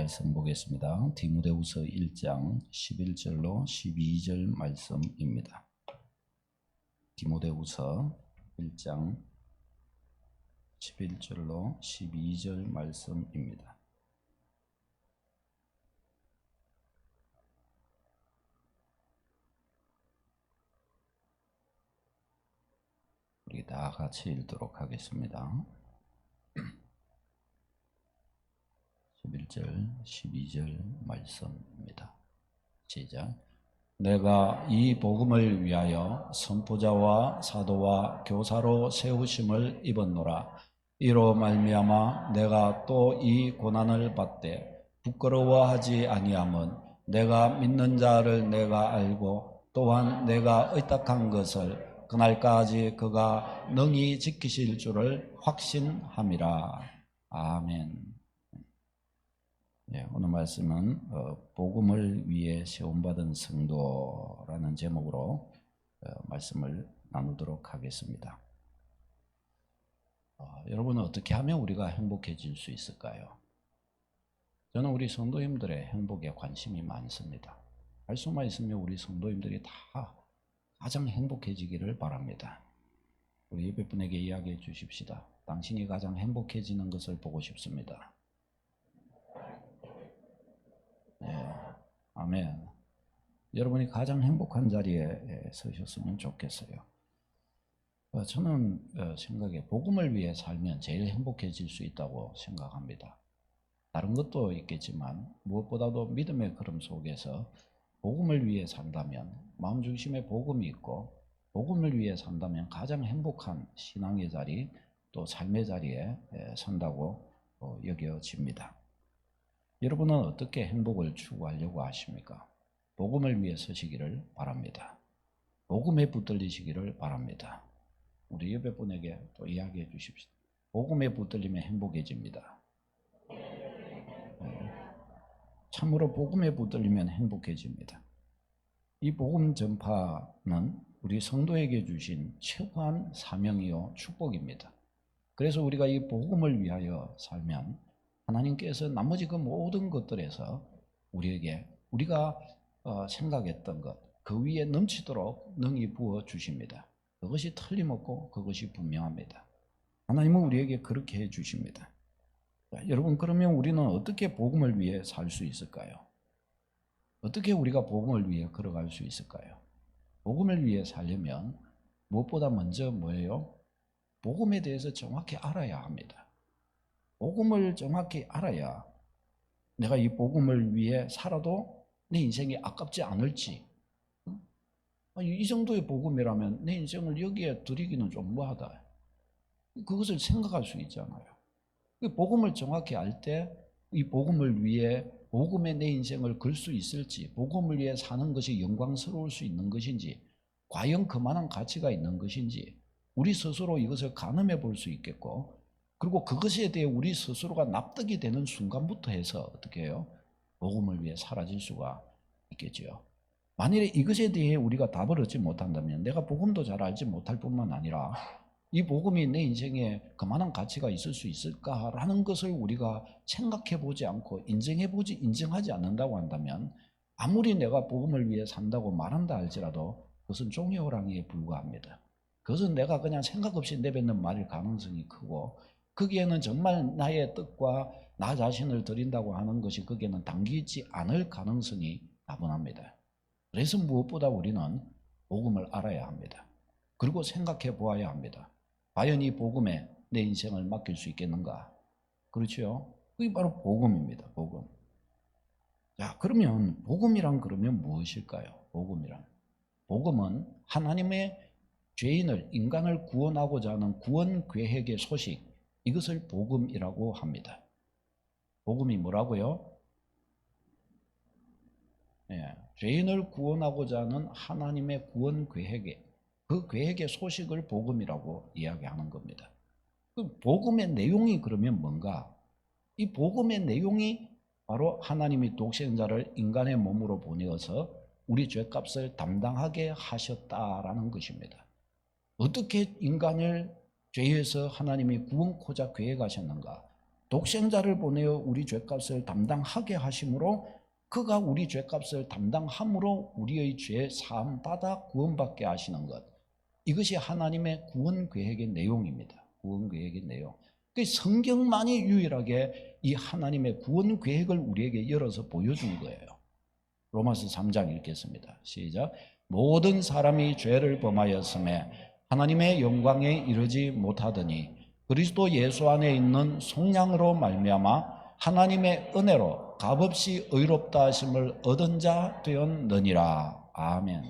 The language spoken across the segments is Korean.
말씀 보겠습니다. 디모데후서 1장 11절로 12절 말씀입니다. 디모데후서 1장 11절로 12절 말씀입니다. 우리 다 같이 읽도록 하겠습니다. 11절, 12절 말씀입니다. 시작. 내가 이 복음을 위하여 선포자와 사도와 교사로 세우심을 입었노라. 이로 말미암아 내가 또 이 고난을 받되 부끄러워하지 아니함은 내가 믿는 자를 내가 알고 또한 내가 의탁한 것을 그날까지 그가 능히 지키실 줄을 확신함이라. 아멘. 네, 오늘 말씀은 복음을 위해 세움받은 성도라는 제목으로 말씀을 나누도록 하겠습니다. 여러분은 어떻게 하면 우리가 행복해질 수 있을까요? 저는 우리 성도님들의 행복에 관심이 많습니다. 할 수만 있으면 우리 성도님들이 다 가장 행복해지기를 바랍니다. 우리 옆에 분에게 이야기해 주십시다. 당신이 가장 행복해지는 것을 보고 싶습니다. 네, 아멘. 여러분이 가장 행복한 자리에 서셨으면 좋겠어요. 저는 생각에 복음을 위해 살면 제일 행복해질 수 있다고 생각합니다. 다른 것도 있겠지만 무엇보다도 믿음의 걸음 속에서 복음을 위해 산다면, 마음 중심에 복음이 있고 복음을 위해 산다면 가장 행복한 신앙의 자리, 또 삶의 자리에 선다고 여겨집니다. 여러분은 어떻게 행복을 추구하려고 하십니까? 복음을 위해 서시기를 바랍니다. 복음에 붙들리시기를 바랍니다. 우리 옆에 분에게 또 이야기해 주십시오. 복음에 붙들리면 행복해집니다. 참으로 복음에 붙들리면 행복해집니다. 이 복음 전파는 우리 성도에게 주신 최고한 사명이요 축복입니다. 그래서 우리가 이 복음을 위하여 살면 하나님께서 나머지 그 모든 것들에서 우리에게 우리가 생각했던 것, 그 위에 넘치도록 능히 부어 주십니다. 그것이 틀림없고 그것이 분명합니다. 하나님은 우리에게 그렇게 해 주십니다. 자, 여러분, 그러면 우리는 어떻게 복음을 위해 살 수 있을까요? 어떻게 우리가 복음을 위해 걸어갈 수 있을까요? 복음을 위해 살려면 무엇보다 먼저 뭐예요? 복음에 대해서 정확히 알아야 합니다. 복음을 정확히 알아야 내가 이 복음을 위해 살아도 내 인생이 아깝지 않을지, 이 정도의 복음이라면 내 인생을 여기에 드리기는 좀 뭐하다, 그것을 생각할 수 있잖아요. 복음을 정확히 알 때 이 복음을 위해 복음에 내 인생을 걸 수 있을지, 복음을 위해 사는 것이 영광스러울 수 있는 것인지, 과연 그만한 가치가 있는 것인지 우리 스스로 이것을 가늠해 볼 수 있겠고, 그리고 그것에 대해 우리 스스로가 납득이 되는 순간부터 해서 어떻게 해요? 복음을 위해 사라질 수가 있겠죠. 만일에 이것에 대해 우리가 답을 얻지 못한다면 내가 복음도 잘 알지 못할 뿐만 아니라 이 복음이 내 인생에 그만한 가치가 있을 수 있을까라는 것을 우리가 생각해 보지 않고 인정하지 않는다고 한다면 아무리 내가 복음을 위해 산다고 말한다 할지라도 그것은 종이 호랑이에 불과합니다. 그것은 내가 그냥 생각 없이 내뱉는 말일 가능성이 크고, 거기에는 정말 나의 뜻과 나 자신을 드린다고 하는 것이 거기에는 담기지 않을 가능성이 다분합니다. 그래서 무엇보다 우리는 복음을 알아야 합니다. 그리고 생각해 보아야 합니다. 과연 이 복음에 내 인생을 맡길 수 있겠는가? 그렇죠? 그게 바로 복음입니다. 복음. 자, 그러면 복음이란 그러면 무엇일까요? 복음은 하나님의 죄인을, 인간을 구원하고자 하는 구원 계획의 소식, 이것을 복음이라고 합니다. 복음이 뭐라고요? 죄인을 구원하고자 하는 하나님의 구원 계획의, 그 계획의 소식을 복음이라고 이야기하는 겁니다. 그 복음의 내용이 그러면 뭔가? 이 복음의 내용이 바로 하나님이 독생자를 인간의 몸으로 보내어서 우리 죄값을 담당하게 하셨다라는 것입니다. 어떻게 인간을 죄에서 하나님이 구원코자 계획하셨는가? 독생자를 보내어 우리 죄값을 담당하게 하심으로 그가 우리 죄값을 담당함으로 우리의 죄 사함 받아 구원받게 하시는 것. 이것이 하나님의 구원 계획의 내용입니다. 구원 계획의 내용. 그 성경만이 유일하게 이 하나님의 구원 계획을 우리에게 열어서 보여준 거예요. 로마서 3장 읽겠습니다. 시작. 모든 사람이 죄를 범하였음에 하나님의 영광에 이르지 못하더니 그리스도 예수 안에 있는 속량으로 말미암아 하나님의 은혜로 값없이 의롭다 하심을 얻은 자 되었느니라. 아멘.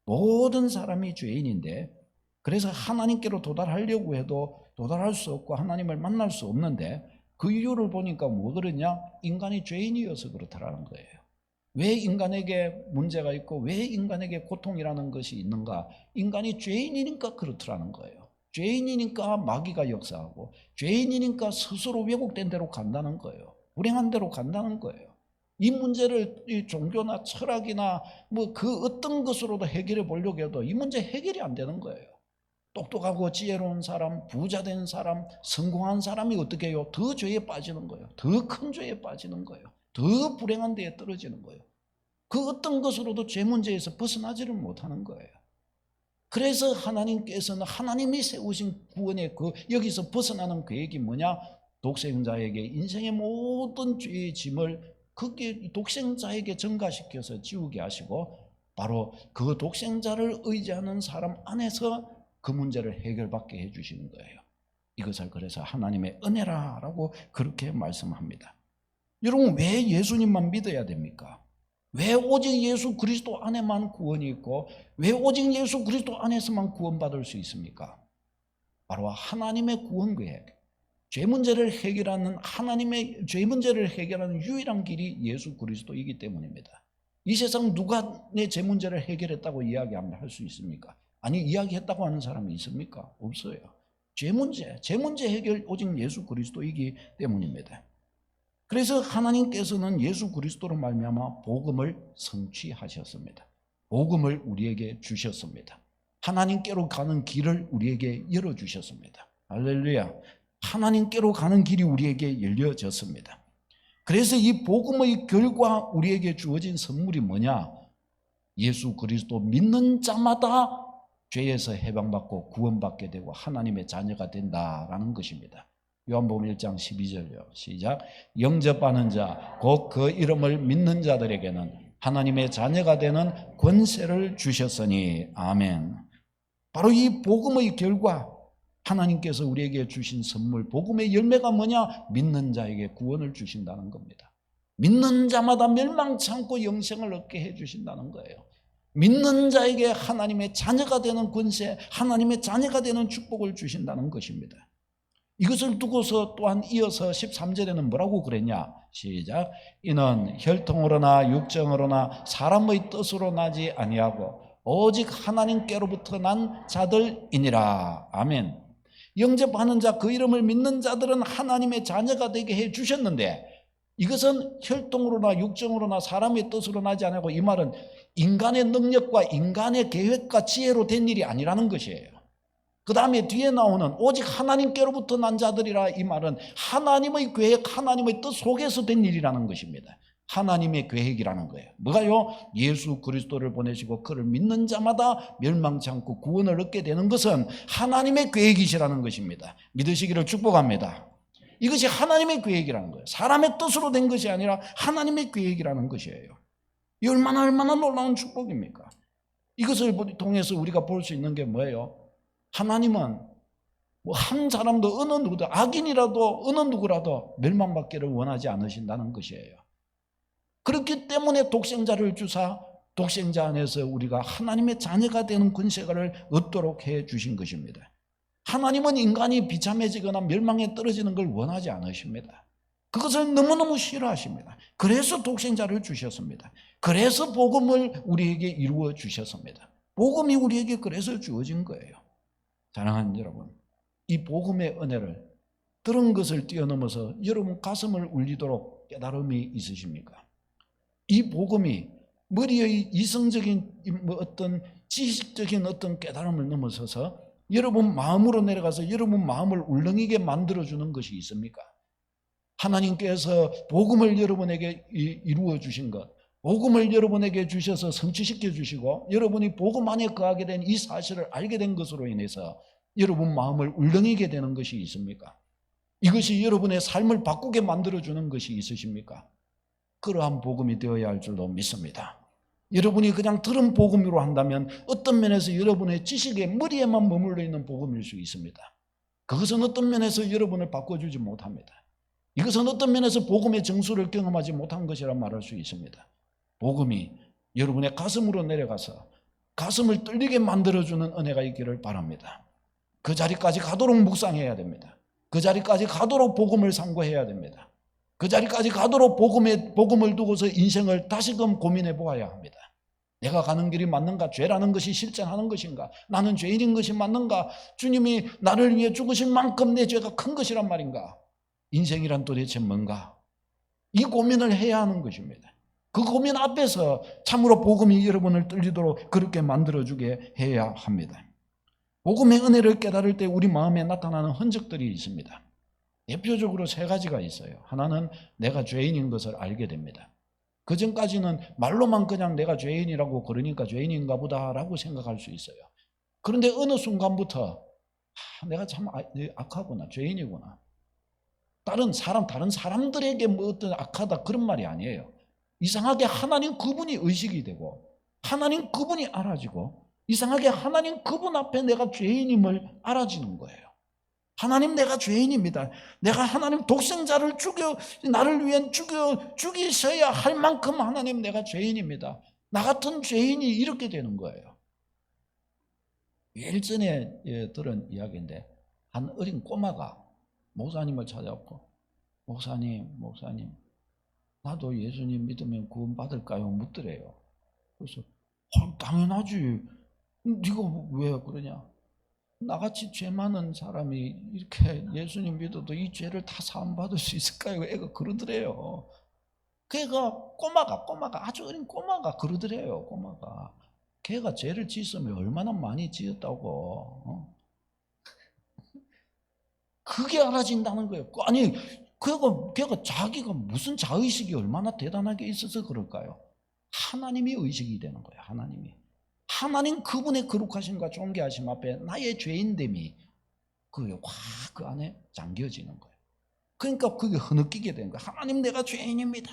모든 사람이 죄인인데 그래서 하나님께로 도달하려고 해도 도달할 수 없고 하나님을 만날 수 없는데 그 이유를 보니까 뭐 그러냐? 인간이 죄인이어서 그렇다라는 거예요. 왜 인간에게 문제가 있고 왜 인간에게 고통이라는 것이 있는가? 인간이 죄인이니까 그렇더라는 거예요. 죄인이니까 마귀가 역사하고 죄인이니까 스스로 왜곡된 대로 간다는 거예요. 불행한 대로 간다는 거예요. 이 문제를 이 종교나 철학이나 뭐 그 어떤 것으로도 해결해 보려고 해도 이 문제 해결이 안 되는 거예요. 똑똑하고 지혜로운 사람, 부자 된 사람, 성공한 사람이 어떻게 해요? 더 죄에 빠지는 거예요. 더 큰 죄에 빠지는 거예요. 더 불행한 데에 떨어지는 거예요. 그 어떤 것으로도 죄 문제에서 벗어나지를 못하는 거예요. 그래서 하나님께서는 하나님이 세우신 구원의 여기서 벗어나는 계획이 뭐냐? 독생자에게 인생의 모든 죄의 짐을 그게 독생자에게 전가시켜서 지우게 하시고 바로 그 독생자를 의지하는 사람 안에서 그 문제를 해결받게 해주시는 거예요. 이것을 그래서 하나님의 은혜라고 그렇게 말씀합니다. 여러분 왜 예수님만 믿어야 됩니까? 왜 오직 예수 그리스도 안에만 구원이 있고 왜 오직 예수 그리스도 안에서만 구원받을 수 있습니까? 바로 하나님의 구원 계획, 죄 문제를 해결하는 하나님의 죄 문제를 해결하는 유일한 길이 예수 그리스도이기 때문입니다. 이 세상 누가 내 죄 문제를 해결했다고 이야기하면 할 수 있습니까? 아니 이야기했다고 하는 사람이 있습니까? 없어요. 죄 문제 해결 오직 예수 그리스도이기 때문입니다. 그래서 하나님께서는 예수 그리스도로 말미암아 복음을 성취하셨습니다. 복음을 우리에게 주셨습니다. 하나님께로 가는 길을 우리에게 열어주셨습니다. 할렐루야. 하나님께로 가는 길이 우리에게 열려졌습니다. 그래서 이 복음의 결과 우리에게 주어진 선물이 뭐냐? 예수 그리스도 믿는 자마다 죄에서 해방받고 구원받게 되고 하나님의 자녀가 된다라는 것입니다. 요한복음 1장 12절요. 시작. 영접하는 자, 곧 그 이름을 믿는 자들에게는 하나님의 자녀가 되는 권세를 주셨으니. 아멘. 바로 이 복음의 결과 하나님께서 우리에게 주신 선물, 복음의 열매가 뭐냐? 믿는 자에게 구원을 주신다는 겁니다. 믿는 자마다 멸망치 않고 영생을 얻게 해주신다는 거예요. 믿는 자에게 하나님의 자녀가 되는 권세, 하나님의 자녀가 되는 축복을 주신다는 것입니다. 이것을 두고서 또한 이어서 13절에는 뭐라고 그랬냐? 시작. 이는 혈통으로나 육정으로나 사람의 뜻으로 나지 아니하고 오직 하나님께로부터 난 자들이니라. 아멘. 영접하는 자, 그 이름을 믿는 자들은 하나님의 자녀가 되게 해 주셨는데 이것은 혈통으로나 육정으로나 사람의 뜻으로 나지 않고 이 말은 인간의 능력과 인간의 계획과 지혜로 된 일이 아니라는 것이에요. 그 다음에 뒤에 나오는 오직 하나님께로부터 난 자들이라, 이 말은 하나님의 계획, 하나님의 뜻 속에서 된 일이라는 것입니다. 하나님의 계획이라는 거예요. 뭐가요? 예수 그리스도를 보내시고 그를 믿는 자마다 멸망치 않고 구원을 얻게 되는 것은 하나님의 계획이시라는 것입니다. 믿으시기를 축복합니다. 이것이 하나님의 계획이라는 거예요. 사람의 뜻으로 된 것이 아니라 하나님의 계획이라는 것이에요. 이 얼마나 놀라운 축복입니까? 이것을 통해서 우리가 볼 수 있는 게 뭐예요? 하나님은 뭐 한 사람도 어느 누구도 악인이라도 어느 누구라도 멸망받기를 원하지 않으신다는 것이에요. 그렇기 때문에 독생자를 주사 독생자 안에서 우리가 하나님의 자녀가 되는 권세를 얻도록 해 주신 것입니다. 하나님은 인간이 비참해지거나 멸망에 떨어지는 걸 원하지 않으십니다. 그것을 너무너무 싫어하십니다. 그래서 독생자를 주셨습니다. 그래서 복음을 우리에게 이루어 주셨습니다. 복음이 우리에게 그래서 주어진 거예요. 사랑하는 여러분, 이 복음의 은혜를 들은 것을 뛰어넘어서 여러분 가슴을 울리도록 깨달음이 있으십니까? 이 복음이 머리의 이성적인 어떤 지식적인 어떤 깨달음을 넘어서서 여러분 마음으로 내려가서 여러분 마음을 울렁이게 만들어주는 것이 있습니까? 하나님께서 복음을 여러분에게 이루어 주신 것, 복음을 여러분에게 주셔서 성취시켜 주시고 여러분이 복음 안에 거하게 된 이 사실을 알게 된 것으로 인해서 여러분 마음을 울렁이게 되는 것이 있습니까? 이것이 여러분의 삶을 바꾸게 만들어주는 것이 있으십니까? 그러한 복음이 되어야 할 줄로 믿습니다. 여러분이 그냥 들은 복음으로 한다면 어떤 면에서 여러분의 지식의 머리에만 머물러 있는 복음일 수 있습니다. 그것은 어떤 면에서 여러분을 바꿔주지 못합니다. 이것은 어떤 면에서 복음의 정수를 경험하지 못한 것이라 말할 수 있습니다. 복음이 여러분의 가슴으로 내려가서 가슴을 떨리게 만들어주는 은혜가 있기를 바랍니다. 그 자리까지 가도록 묵상해야 됩니다. 그 자리까지 가도록 복음을 상고해야 됩니다. 그 자리까지 가도록 복음을 두고서 인생을 다시금 고민해 보아야 합니다. 내가 가는 길이 맞는가? 죄라는 것이 실존하는 것인가? 나는 죄인인 것이 맞는가? 주님이 나를 위해 죽으실 만큼 내 죄가 큰 것이란 말인가? 인생이란 도대체 뭔가? 이 고민을 해야 하는 것입니다. 그 고민 앞에서 참으로 복음이 여러분을 떨리도록 그렇게 만들어주게 해야 합니다. 복음의 은혜를 깨달을 때 우리 마음에 나타나는 흔적들이 있습니다. 대표적으로 세 가지가 있어요. 하나는 내가 죄인인 것을 알게 됩니다. 그 전까지는 말로만 그냥 내가 죄인이라고 그러니까 죄인인가 보다라고 생각할 수 있어요. 그런데 어느 순간부터 내가 참 악하구나, 죄인이구나. 다른 사람들에게 뭐 어떤 악하다 그런 말이 아니에요. 이상하게 하나님 그분이 의식이 되고 하나님 그분이 알아지고 이상하게 하나님 그분 앞에 내가 죄인임을 알아지는 거예요. 하나님 내가 죄인입니다. 내가 하나님 독생자를 나를 위해 죽이셔야 할 만큼 하나님 내가 죄인입니다. 나 같은 죄인이 이렇게 되는 거예요. 일전에 들은 이야기인데 한 어린 꼬마가 목사님을 찾아왔고 목사님 나도 예수님 믿으면 구원 받을까요? 묻더래요. 그래서 당연하지. 네가 왜 그러냐? 나같이 죄 많은 사람이 이렇게 예수님 믿어도 이 죄를 다 사함받을 수 있을까요? 애가 그러더래요. 걔가 꼬마가 아주 어린 꼬마가 그러더래요. 꼬마가 걔가 죄를 지었으면 얼마나 많이 지었다고. 그게 알아진다는 거예요. 아니 걔가 자기가 무슨 자의식이 얼마나 대단하게 있어서 그럴까요? 하나님이 의식이 되는 거예요. 하나님 그분의 거룩하심과 존귀하심 앞에 나의 죄인됨이 그 안에 잠겨지는 거예요. 그러니까 그게 흐느끼게 되는 거예요. 하나님 내가 죄인입니다.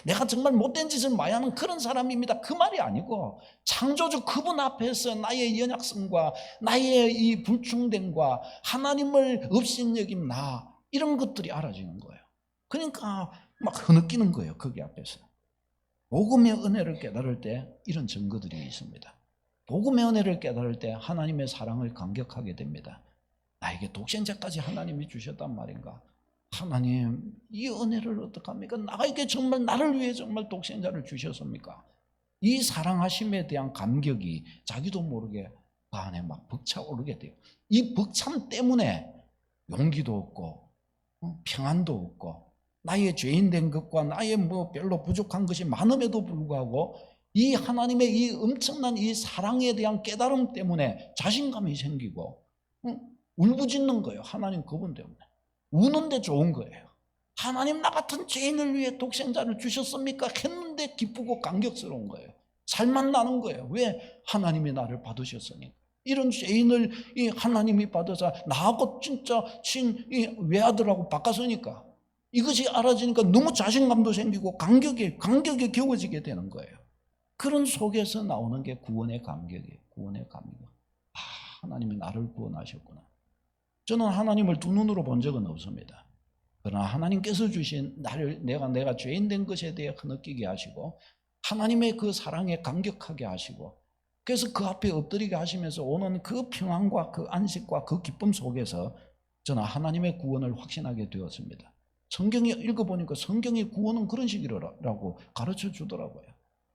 내가 정말 못된 짓을 많이 하는 그런 사람입니다. 그 말이 아니고 창조주 그분 앞에서 나의 연약성과 나의 이 불충됨과 하나님을 업신여김 이런 것들이 알아지는 거예요. 그러니까 막 흐느끼는 거예요. 거기 앞에서. 복음의 은혜를 깨달을 때 이런 증거들이 있습니다. 복음의 은혜를 깨달을 때 하나님의 사랑을 감격하게 됩니다. 나에게 독생자까지 하나님이 주셨단 말인가? 하나님 이 은혜를 어떡합니까? 나에게 정말 나를 위해 정말 독생자를 주셨습니까? 이 사랑하심에 대한 감격이 자기도 모르게 그 안에 막 벅차오르게 돼요. 이 벅참 때문에 용기도 없고 평안도 없고 나의 죄인된 것과 나의 별로 부족한 것이 많음에도 불구하고 이 하나님의 이 엄청난 이 사랑에 대한 깨달음 때문에 자신감이 생기고 울부짖는 거예요. 하나님 그분 때문에. 우는데 좋은 거예요. 하나님 나 같은 죄인을 위해 독생자를 주셨습니까? 했는데 기쁘고 감격스러운 거예요. 살만 나는 거예요. 왜? 하나님이 나를 받으셨으니까. 이런 죄인을 이 하나님이 받아서 나하고 진짜 외아들하고 바꿨으니까 이것이 알아지니까 너무 자신감도 생기고 감격에 겨워지게 되는 거예요. 그런 속에서 나오는 게 구원의 감격이에요. 구원의 감격. 하나님이 나를 구원하셨구나. 저는 하나님을 두 눈으로 본 적은 없습니다. 그러나 하나님께서 주신 내가 죄인 된 것에 대해 느끼게 하시고 하나님의 그 사랑에 감격하게 하시고 그래서 그 앞에 엎드리게 하시면서 오는 그 평안과 그 안식과 그 기쁨 속에서 저는 하나님의 구원을 확신하게 되었습니다. 성경에 읽어보니까 성경의 구원은 그런 식이라고 가르쳐 주더라고요.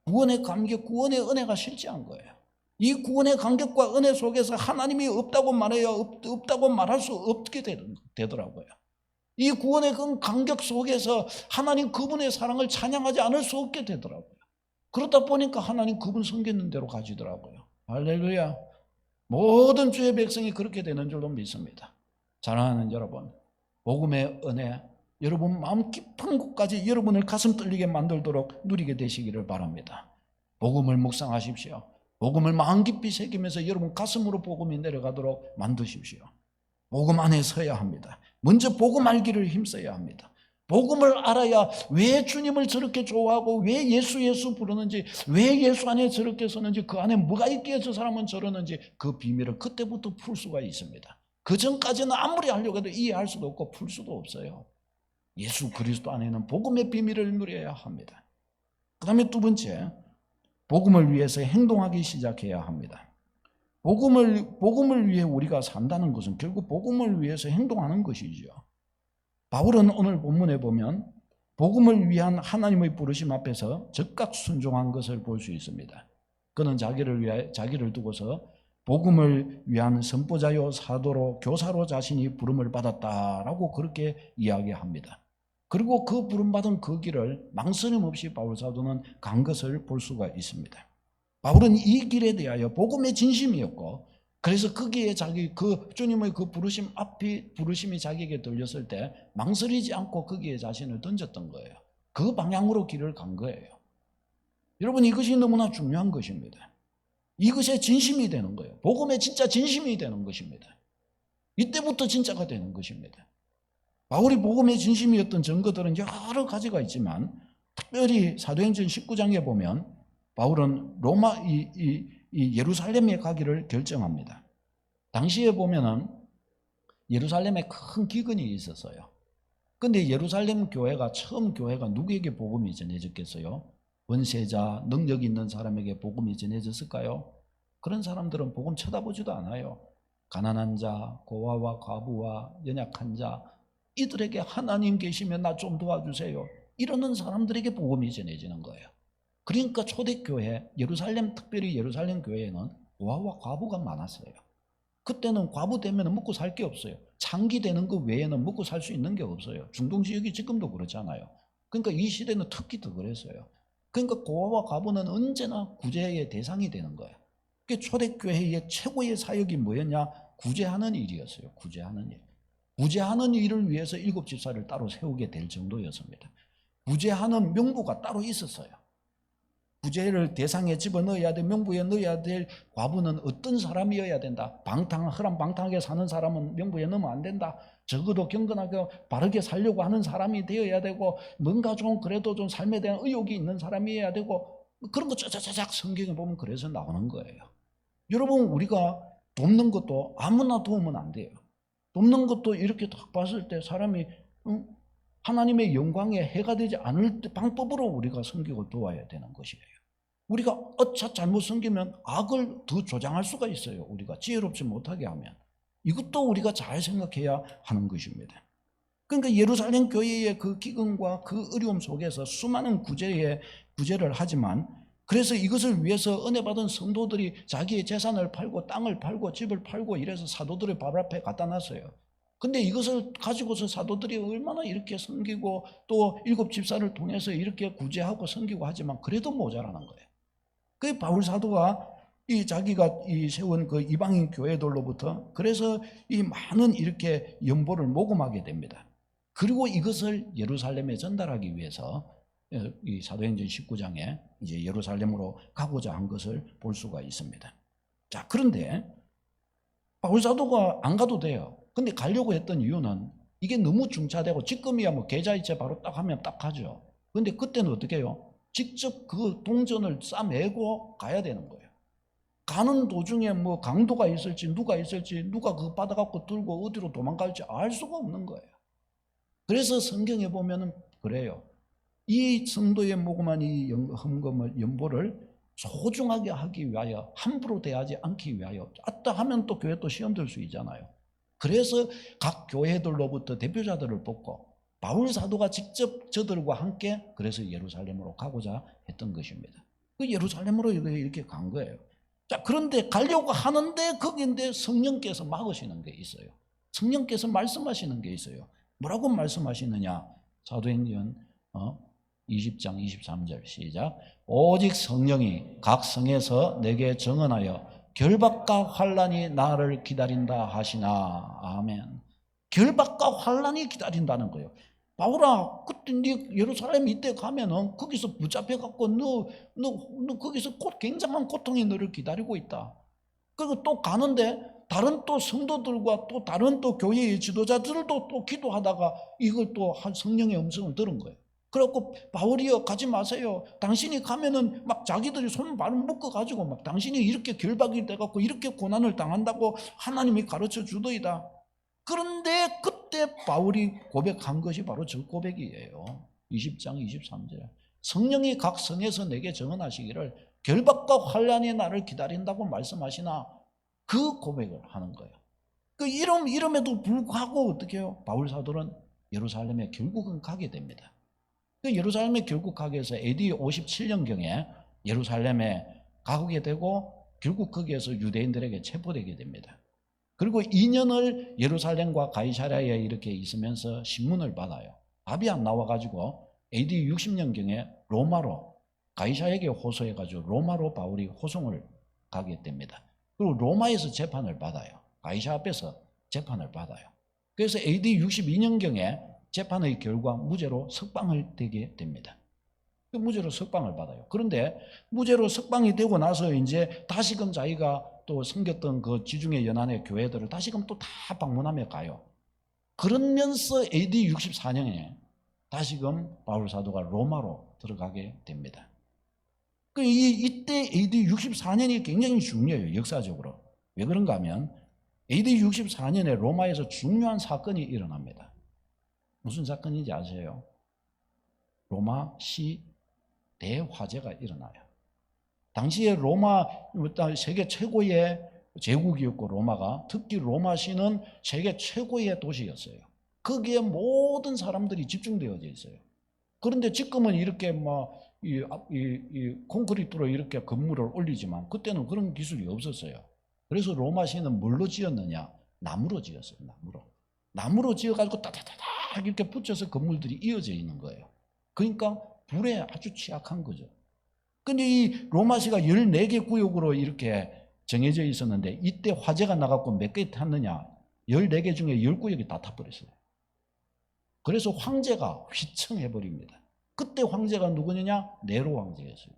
구원의 감격, 구원의 은혜가 실제한 거예요. 이 구원의 감격과 은혜 속에서 하나님이 없다고 말해야 없다고 말할 수 없게 되더라고요. 이 구원의 그 감격 속에서 하나님 그분의 사랑을 찬양하지 않을 수 없게 되더라고요. 그러다 보니까 하나님 그분 섬기는 대로 가지더라고요. 할렐루야. 모든 주의 백성이 그렇게 되는 줄로 믿습니다. 사랑하는 여러분, 복음의 은혜 여러분 마음 깊은 곳까지 여러분을 가슴 떨리게 만들도록 누리게 되시기를 바랍니다. 복음을 묵상하십시오. 복음을 마음 깊이 새기면서 여러분 가슴으로 복음이 내려가도록 만드십시오. 복음 안에 서야 합니다. 먼저 복음 알기를 힘써야 합니다. 복음을 알아야 왜 주님을 저렇게 좋아하고 왜 예수 부르는지, 왜 예수 안에 저렇게 서는지, 그 안에 뭐가 있기에 저 사람은 저러는지 그 비밀을 그때부터 풀 수가 있습니다. 그 전까지는 아무리 하려고 해도 이해할 수도 없고 풀 수도 없어요. 예수 그리스도 안에는 복음의 비밀을 누려야 합니다. 그 다음에 두 번째, 복음을 위해서 행동하기 시작해야 합니다. 복음을 위해 우리가 산다는 것은 결국 복음을 위해서 행동하는 것이죠. 바울은 오늘 본문에 보면 복음을 위한 하나님의 부르심 앞에서 즉각 순종한 것을 볼 수 있습니다. 그는 자기를 두고서 복음을 위한 선포자요 사도로 교사로 자신이 부름을 받았다라고 그렇게 이야기합니다. 그리고 그 부름받은 그 길을 망설임 없이 바울 사도는 간 것을 볼 수가 있습니다. 바울은 이 길에 대하여 복음의 진심이었고, 그래서 거기에 주님의 그 부르심이 자기에게 들렸을 때 망설이지 않고 거기에 자신을 던졌던 거예요. 그 방향으로 길을 간 거예요. 여러분, 이것이 너무나 중요한 것입니다. 이것의 진심이 되는 거예요. 복음의 진짜 진심이 되는 것입니다. 이때부터 진짜가 되는 것입니다. 바울이 복음의 진심이었던 증거들은 여러 가지가 있지만, 특별히 사도행전 19장에 보면 바울은 예루살렘에 가기를 결정합니다. 당시에 보면은 예루살렘에 큰 기근이 있었어요. 근데 예루살렘 교회가 처음 교회가 누구에게 복음이 전해졌겠어요? 권세자, 능력 있는 사람에게 복음이 전해졌을까요? 그런 사람들은 복음 쳐다보지도 않아요. 가난한 자, 고아와 과부와 연약한 자, 이들에게 하나님 계시면 나 좀 도와주세요. 이러는 사람들에게 복음이 전해지는 거예요. 그러니까 초대교회, 특별히 예루살렘 교회에는 고아와 과부가 많았어요. 그때는 과부 되면 먹고 살 게 없어요. 장기 되는 것 외에는 먹고 살 수 있는 게 없어요. 중동 지역이 지금도 그렇잖아요. 그러니까 이 시대는 특히 더 그랬어요. 그러니까 고아와 과부는 언제나 구제의 대상이 되는 거예요. 초대교회의 최고의 사역이 뭐였냐? 구제하는 일이었어요. 구제하는 일. 구제하는 일을 위해서 7 집사를 따로 세우게 될 정도였습니다. 구제하는 명부가 따로 있었어요. 구제를 대상에 집어넣어야 돼, 명부에 넣어야 될 과부는 어떤 사람이어야 된다. 허랑방탕하게 사는 사람은 명부에 넣으면 안 된다. 적어도 경건하게 바르게 살려고 하는 사람이 되어야 되고, 뭔가 좀 그래도 좀 삶에 대한 의욕이 있는 사람이어야 되고, 그런 거 짜자자작 성경에 보면 그래서 나오는 거예요. 여러분, 우리가 돕는 것도 아무나 도우면 안 돼요. 돕는 것도 이렇게 딱 봤을 때 사람이 하나님의 영광에 해가 되지 않을 방법으로 우리가 섬기고 도와야 되는 것이에요. 우리가 잘못 섬기면 악을 더 조장할 수가 있어요. 우리가 지혜롭지 못하게 하면. 이것도 우리가 잘 생각해야 하는 것입니다. 그러니까 예루살렘 교회의 그 기근과 그 어려움 속에서 수많은 구제를 하지만, 그래서 이것을 위해서 은혜 받은 성도들이 자기의 재산을 팔고 땅을 팔고 집을 팔고 이래서 사도들의 발 앞에 갖다 놨어요. 근데 이것을 가지고서 사도들이 얼마나 이렇게 섬기고 또 7 집사를 통해서 이렇게 구제하고 섬기고 하지만 그래도 모자라는 거예요. 그 바울 사도가 자기가 세운 그 이방인 교회들로부터 그래서 이 많은 이렇게 연보를 모금하게 됩니다. 그리고 이것을 예루살렘에 전달하기 위해서 이 사도행전 19장에 이제 예루살렘으로 가고자 한 것을 볼 수가 있습니다. 자, 그런데 바울 사도가 안 가도 돼요. 근데 가려고 했던 이유는 이게 너무 중차되고 지금이야 뭐 계좌이체 바로 딱 하면 딱 가죠. 근데 그때는 어떻게 해요? 직접 그 동전을 싸매고 가야 되는 거예요. 가는 도중에 뭐 강도가 있을지 누가 그거 받아갖고 들고 어디로 도망갈지 알 수가 없는 거예요. 그래서 성경에 보면은 그래요. 이 성도의 모금한 이 헌금을 연보를 소중하게 하기 위하여, 함부로 대하지 않기 위하여, 아따 하면 또 교회 또 시험 들 수 있잖아요. 그래서 각 교회들로부터 대표자들을 뽑고 바울 사도가 직접 저들과 함께 그래서 예루살렘으로 가고자 했던 것입니다. 그 예루살렘으로 이렇게 간 거예요. 자, 그런데 가려고 하는데 거기인데 성령께서 막으시는 게 있어요. 성령께서 말씀하시는 게 있어요. 뭐라고 말씀하시느냐? 사도행전 20장 23절 시작. 오직 성령이 각 성에서 내게 증언하여 결박과 환난이 나를 기다린다 하시나. 아멘. 결박과 환난이 기다린다는 거예요. 바울아, 그때 네 예루살렘 이때 가면은 거기서 붙잡혀갖고 너 거기서 굉장한 고통이 너를 기다리고 있다. 그리고 또 가는데 다른 또 성도들과 또 다른 또 교회의 지도자들도 또 기도하다가 이걸 또 한 성령의 음성을 들은 거예요. 그래갖고 바울이여 가지 마세요. 당신이 가면은 막 자기들이 손 발을 묶어가지고 막 당신이 이렇게 결박이 돼갖고 이렇게 고난을 당한다고 하나님이 가르쳐 주더이다. 그런데 그때 바울이 고백한 것이 바로 저 고백이에요. 20장 23절에 성령이 각 성에서 내게 증언하시기를 결박과 환난이 나를 기다린다고 말씀하시나 그 고백을 하는 거예요. 그 이름에도 불구하고 어떻게 해요? 바울 사도는 예루살렘에 결국은 가게 됩니다. 그 예루살렘에 결국 가게 해서 AD 57년경에 예루살렘에 가게 되고 결국 거기에서 유대인들에게 체포되게 됩니다. 그리고 2년을 예루살렘과 가이사랴에 이렇게 있으면서 신문을 받아요. 답이 안 나와가지고 AD 60년경에 로마로 가이사랴에게 호소해가지고 로마로 바울이 호송을 가게 됩니다. 그리고 로마에서 재판을 받아요. 가이사 앞에서 재판을 받아요. 그래서 AD 62년경에 재판의 결과 무죄로 석방을 되게 됩니다. 무죄로 석방을 받아요. 그런데 무죄로 석방이 되고 나서 이제 다시금 자기가 또 섬겼던 그 지중해 연안의 교회들을 다시금 또 다 방문하며 가요. 그러면서 AD 64년에 다시금 바울 사도가 로마로 들어가게 됩니다. 이때 AD 64년이 굉장히 중요해요. 역사적으로. 왜 그런가 하면 AD 64년에 로마에서 중요한 사건이 일어납니다. 무슨 사건인지 아세요? 로마시 대화재가 일어나요. 당시에 로마 세계 최고의 제국이었고 로마가 특히 로마시는 세계 최고의 도시였어요. 거기에 모든 사람들이 집중되어져 있어요. 그런데 지금은 이렇게 이 콘크리트로 이렇게 건물을 올리지만 그때는 그런 기술이 없었어요. 그래서 로마시는 뭘로 지었느냐? 나무로 지었어요. 나무로 지어가지고 따다다닥 이렇게 붙여서 건물들이 이어져 있는 거예요. 그러니까 불에 아주 취약한 거죠. 근데 이 로마시가 14개 구역으로 이렇게 정해져 있었는데 이때 화재가 나갖고 몇 개 탔느냐? 14개 중에 10구역이 다 타버렸어요. 그래서 황제가 휘청해버립니다. 그때 황제가 누구냐? 네로 황제였어요.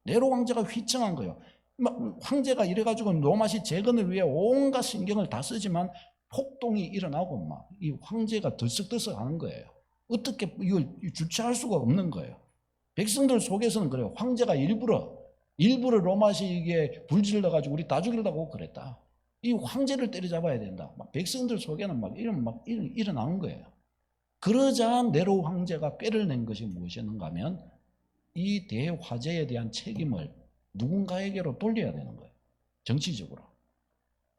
네로 황제가 휘청한 거예요. 황제가 이래가지고 로마시 재건을 위해 온갖 신경을 다 쓰지만 폭동이 일어나고 막 이 황제가 들썩들썩 하는 거예요. 어떻게 이걸 주체할 수가 없는 거예요. 백성들 속에서는 그래요. 황제가 일부러 로마시에 불질러가지고 우리 다 죽이려고 그랬다. 이 황제를 때려잡아야 된다. 백성들 속에는 일어나는 거예요. 그러자 네로 황제가 꾀를 낸 것이 무엇이었는가 하면 이 대화재에 대한 책임을 누군가에게로 돌려야 되는 거예요. 정치적으로.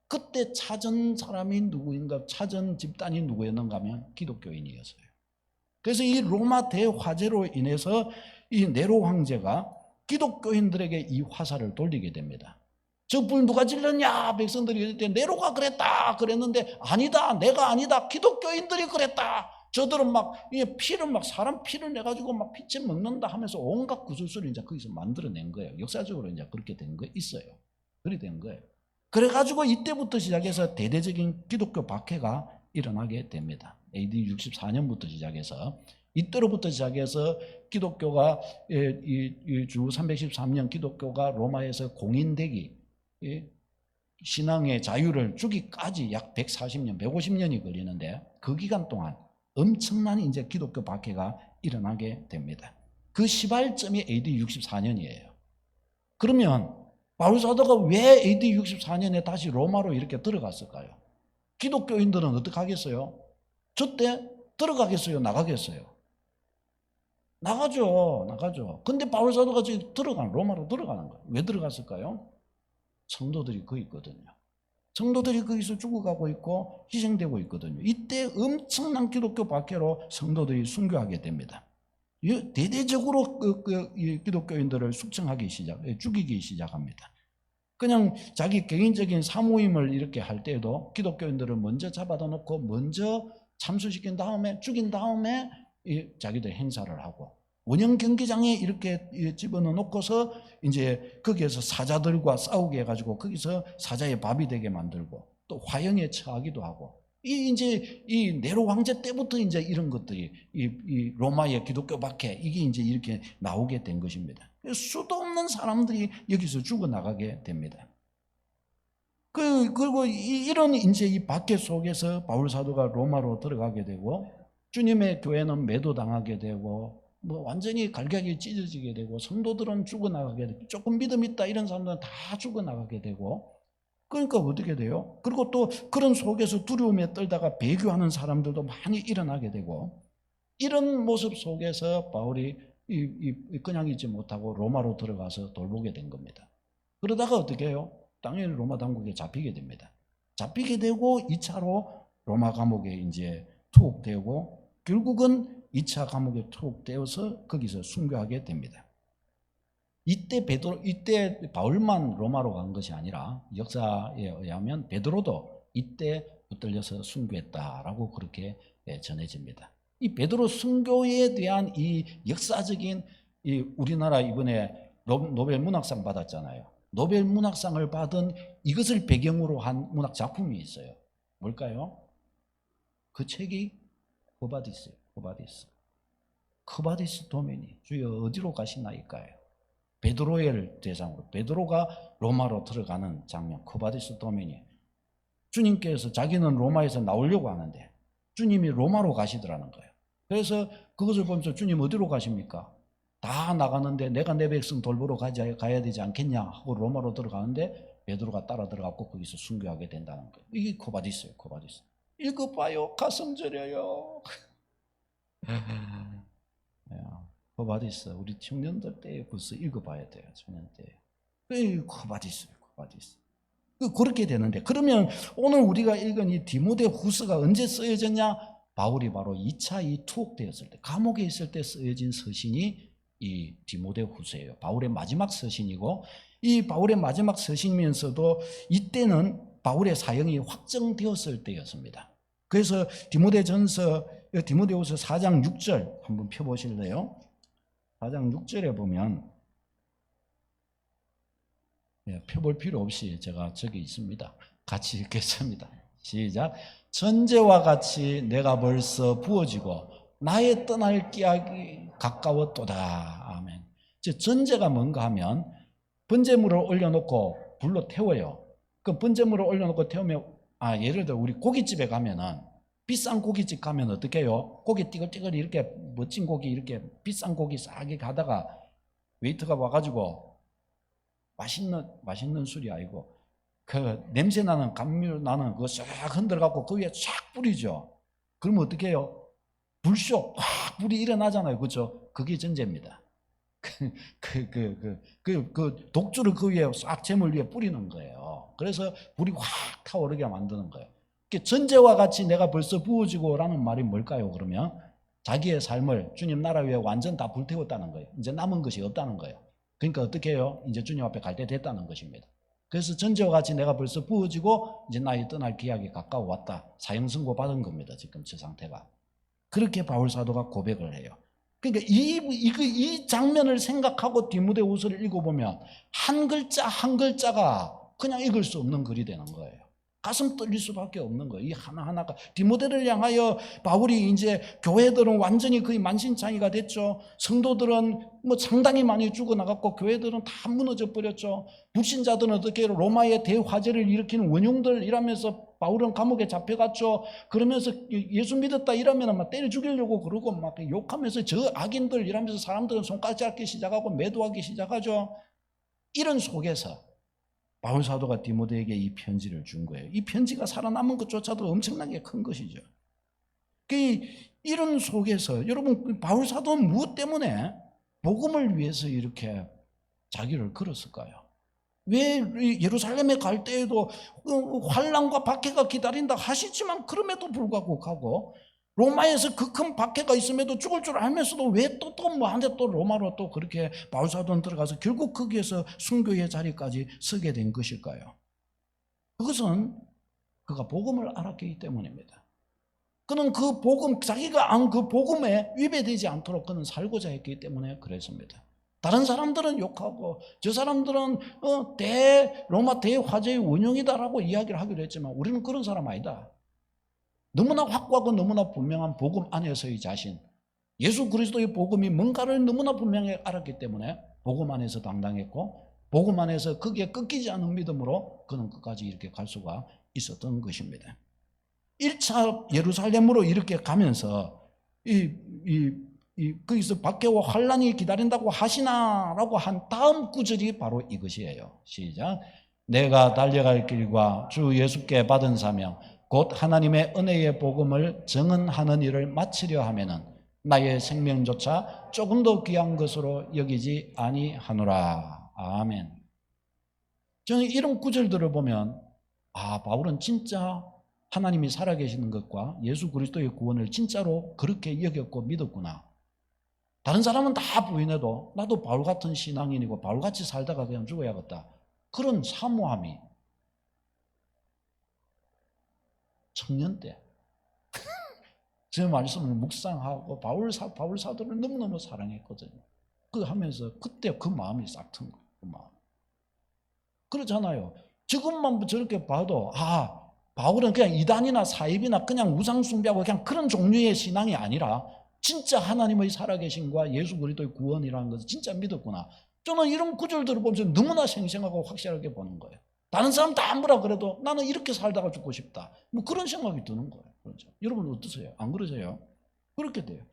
그때 찾은 사람이 누구인가, 찾은 집단이 누구였는가 하면 기독교인이었어요. 그래서 이 로마 대화재로 인해서 이 네로 황제가 기독교인들에게 이 화살을 돌리게 됩니다. 저 불 누가 질렀냐? 백성들이 이럴 때 네로가 그랬는데 아니다, 내가 아니다, 기독교인들이 그랬다. 저들은 사람 피를 내가지고 피채 먹는다 하면서 온갖 구술수를 이제 거기서 만들어낸 거예요. 역사적으로 이제 그렇게 된 거 있어요. 그렇게 된 거예요. 그래가지고 이때부터 시작해서 대대적인 기독교 박해가 일어나게 됩니다. AD 64년부터 시작해서 이때로부터 시작해서 기독교가 주 313년 기독교가 로마에서 공인되기 신앙의 자유를 주기까지 약 140년, 150년이 걸리는데 그 기간 동안 엄청난 이제 기독교 박해가 일어나게 됩니다. 그 시발점이 AD 64년이에요. 그러면 바울 사도가 왜 AD 64년에 다시 로마로 이렇게 들어갔을까요? 기독교인들은 어떻게 하겠어요? 저때 들어가겠어요? 나가겠어요? 나가죠. 근데 바울 사도가 지금 로마로 들어가는 거예요. 왜 들어갔을까요? 성도들이 거기 있거든요. 성도들이 거기서 죽어가고 있고 희생되고 있거든요. 이때 엄청난 기독교 박해로 성도들이 순교하게 됩니다. 대대적으로 기독교인들을 죽이기 시작합니다. 그냥 자기 개인적인 사모임을 이렇게 할 때에도 기독교인들을 먼저 잡아다 놓고 먼저 참수시킨 다음에 죽인 다음에 자기들 행사를 하고 원형 경기장에 이렇게 집어넣어 놓고서 이제 거기에서 사자들과 싸우게 해가지고 거기서 사자의 밥이 되게 만들고 또 화형에 처하기도 하고 이제 이 네로 황제 때부터 이제 이런 것들이 이 로마의 기독교 박해 이게 이제 이렇게 나오게 된 것입니다. 수도 없는 사람들이 여기서 죽어 나가게 됩니다. 그리고 이런 이제 이 박해 속에서 바울 사도가 로마로 들어가게 되고 주님의 교회는 매도당하게 되고 뭐 완전히 갈각이 찢어지게 되고 성도들은 죽어나가게 되고 조금 믿음 있다 이런 사람들은 다 죽어나가게 되고 그러니까 어떻게 돼요? 그리고 또 그런 속에서 두려움에 떨다가 배교하는 사람들도 많이 일어나게 되고 이런 모습 속에서 바울이 그냥 있지 못하고 로마로 들어가서 돌보게 된 겁니다. 그러다가 어떻게 해요? 당연히 로마 당국에 잡히게 됩니다. 잡히게 되고 2차로 로마 감옥에 이제 투옥되고 결국은 2차 감옥에 투옥되어서 거기서 순교하게 됩니다. 이때 바울만 로마로 간 것이 아니라 역사에 의하면 베드로도 이때 붙들려서 순교했다라고 그렇게 전해집니다. 이 베드로 순교에 대한 이 역사적인 우리나라 이번에 노벨 문학상 받았잖아요. 노벨 문학상을 받은 이것을 배경으로 한 문학 작품이 있어요. 뭘까요? 그 책이 코바디스예요. 코바디스 도메니. 주여 어디로 가시나이까요? 베드로를 대상으로 베드로가 로마로 들어가는 장면. 코바디스 도메니. 주님께서 자기는 로마에서 나오려고 하는데 주님이 로마로 가시더라는 거예요. 그래서 그것을 보면서 주님 어디로 가십니까? 다 나가는데 내가 내 백성 돌보러 가야 되지 않겠냐 하고 로마로 들어가는데 베드로가 따라 들어가고 거기서 순교하게 된다는 거예요. 이게 코바디스예요. 코바디스. 읽어봐요. 가슴 저려요. 코바디스. 우리 청년들 때 벌써 읽어봐야 돼요. 청년 때. 코바디스예요. 코바디스. 그렇게 되는데 그러면 오늘 우리가 읽은 이 디모데 후서가 언제 쓰여졌냐? 바울이 바로 2차 이 투옥되었을 때 감옥에 있을 때 쓰여진 서신이 이 디모데 후서예요. 바울의 마지막 서신이고 이 바울의 마지막 서신이면서도 이때는 바울의 사형이 확정되었을 때였습니다. 그래서 디모데후서 4장 6절 한번 펴보실래요? 4장 6절에 보면 펴볼 필요 없이 제가 적이 있습니다. 같이 읽겠습니다. 시작. 전제와 같이 내가 벌써 부어지고 나의 떠날 기약이 가까웠도다. 아멘. 전제가 뭔가 하면 번제물을 올려놓고 불로 태워요. 그 번제물을 올려놓고 태우면 예를 들어 우리 고깃집에 가면은 비싼 고깃집 가면 어떻게 해요? 고기 띠글띠글 이렇게 멋진 고기 이렇게 비싼 고기 싸게 가다가 웨이터가 와가지고 맛있는 술이 아니고 그 냄새 나는 감미료 나는 그거 싹 흔들어 갖고 그 위에 쫙 뿌리죠. 그러면 어떻게 해요? 불쇼 확 불이 일어나잖아요. 그렇죠? 그게 전제입니다. 그 독주를 그 위에 싹 재물 위에 뿌리는 거예요. 그래서 불이 확 타오르게 만드는 거예요. 전제와 같이 내가 벌써 부어지고 라는 말이 뭘까요? 그러면 자기의 삶을 주님 나라 위에 완전 다 불태웠다는 거예요. 이제 남은 것이 없다는 거예요. 그러니까 어떻게 해요? 이제 주님 앞에 갈 때 됐다는 것입니다. 그래서 전제와 같이 내가 벌써 부어지고 이제 나의 떠날 기약이 가까워 왔다. 사형 선고 받은 겁니다. 지금 저 상태가. 그렇게 바울 사도가 고백을 해요. 그러니까 이 장면을 생각하고 디모데후서를 읽어보면 한 글자 한 글자가 그냥 읽을 수 없는 글이 되는 거예요. 가슴 떨릴 수밖에 없는 거예요. 이 하나하나가 디모데를 향하여 바울이 이제 교회들은 완전히 거의 만신창이가 됐죠. 성도들은 뭐 상당히 많이 죽어나갔고 교회들은 다 무너져 버렸죠. 불신자들은 어떻게 로마의 대화재를 일으키는 원흉들 이라면서 바울은 감옥에 잡혀갔죠. 그러면서 예수 믿었다 이러면 막 때려 죽이려고 그러고 막 욕하면서 저 악인들 이라면서 사람들은 손가락 잡기 시작하고 매도하기 시작하죠. 이런 속에서 바울 사도가 디모데에게 이 편지를 준 거예요. 이 편지가 살아남은 것조차도 엄청나게 큰 것이죠. 이런 속에서 여러분 바울 사도는 무엇 때문에 복음을 위해서 이렇게 자기를 걸었을까요? 왜 예루살렘에 갈 때에도 환난과 박해가 기다린다 하시지만 그럼에도 불구하고 가고 로마에서 그 큰 박해가 있음에도 죽을 줄 알면서도 왜 또 뭐 한데 또 로마로 또 그렇게 바울 사도는 들어가서 결국 거기에서 순교의 자리까지 서게 된 것일까요? 그것은 그가 복음을 알았기 때문입니다. 그는 그 복음, 자기가 안 그 복음에 위배되지 않도록 그는 살고자 했기 때문에 그랬습니다. 다른 사람들은 욕하고 저 사람들은 로마 대화재의 원흉이다라고 이야기를 하기로 했지만 우리는 그런 사람 아니다. 너무나 확고하고 너무나 분명한 복음 안에서의 자신, 예수 그리스도의 복음이 뭔가를 너무나 분명히 알았기 때문에 복음 안에서 당당했고 복음 안에서 거기에 꺾이지 않은 믿음으로 그는 끝까지 이렇게 갈 수가 있었던 것입니다. 1차 예루살렘으로 이렇게 가면서 거기서 밖에 환란이 기다린다고 하시나라고 한 다음 구절이 바로 이것이에요. 시작. 내가 달려갈 길과 주 예수께 받은 사명 곧 하나님의 은혜의 복음을 증언하는 일을 마치려 하면은 나의 생명조차 조금 더 귀한 것으로 여기지 아니하노라. 아멘. 저는 이런 구절들을 보면 바울은 진짜 하나님이 살아계시는 것과 예수 그리스도의 구원을 진짜로 그렇게 여겼고 믿었구나. 다른 사람은 다 부인해도 나도 바울 같은 신앙인이고 바울같이 살다가 그냥 죽어야겠다. 그런 사모함이 청년 때 제 말씀을 묵상하고 바울 사도를 너무너무 사랑했거든요. 그거 하면서 그때 그 마음이 싹 튼 거예요. 그 마음. 그렇잖아요. 지금만 저렇게 봐도 바울은 그냥 이단이나 사입이나 그냥 우상숭배하고 그냥 그런 종류의 신앙이 아니라 진짜 하나님의 살아계심과 예수 그리스도의 구원이라는 것을 진짜 믿었구나. 저는 이런 구절들을 보면서 너무나 생생하고 확실하게 보는 거예요. 다른 사람 다 뭐라 그래도 나는 이렇게 살다가 죽고 싶다. 뭐 그런 생각이 드는 거예요. 그렇죠? 여러분 어떠세요? 안 그러세요? 그렇게 돼요.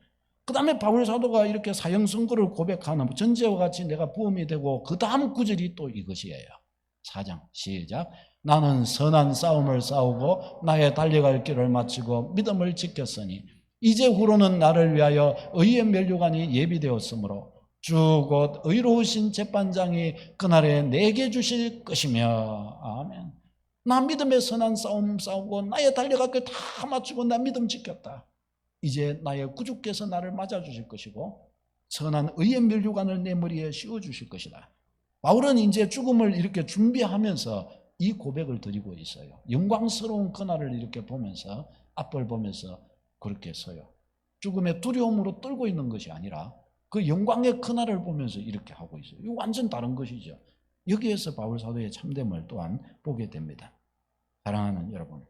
그 다음에 바울 사도가 이렇게 사형 선고를 고백하는 전제와 같이 내가 부험이 되고 그 다음 구절이 또 이것이에요. 4장 시작. 나는 선한 싸움을 싸우고 나의 달려갈 길을 마치고 믿음을 지켰으니 이제 후로는 나를 위하여 의의 면류관이 예비되었으므로 주 곧 의로우신 재판장이 그날에 내게 주실 것이며. 아멘. 나 믿음의 선한 싸움 싸우고 나의 달려갈 길 다 마치고 나 믿음 지켰다. 이제 나의 구주께서 나를 맞아주실 것이고 선한 의의 면류관을 내 머리에 씌워주실 것이다. 바울은 이제 죽음을 이렇게 준비하면서 이 고백을 드리고 있어요. 영광스러운 그날을 이렇게 보면서 앞을 보면서 그렇게 서요. 죽음의 두려움으로 떨고 있는 것이 아니라 그 영광의 그날을 보면서 이렇게 하고 있어요. 이거 완전 다른 것이죠. 여기에서 바울 사도의 참됨을 또한 보게 됩니다. 사랑하는 여러분,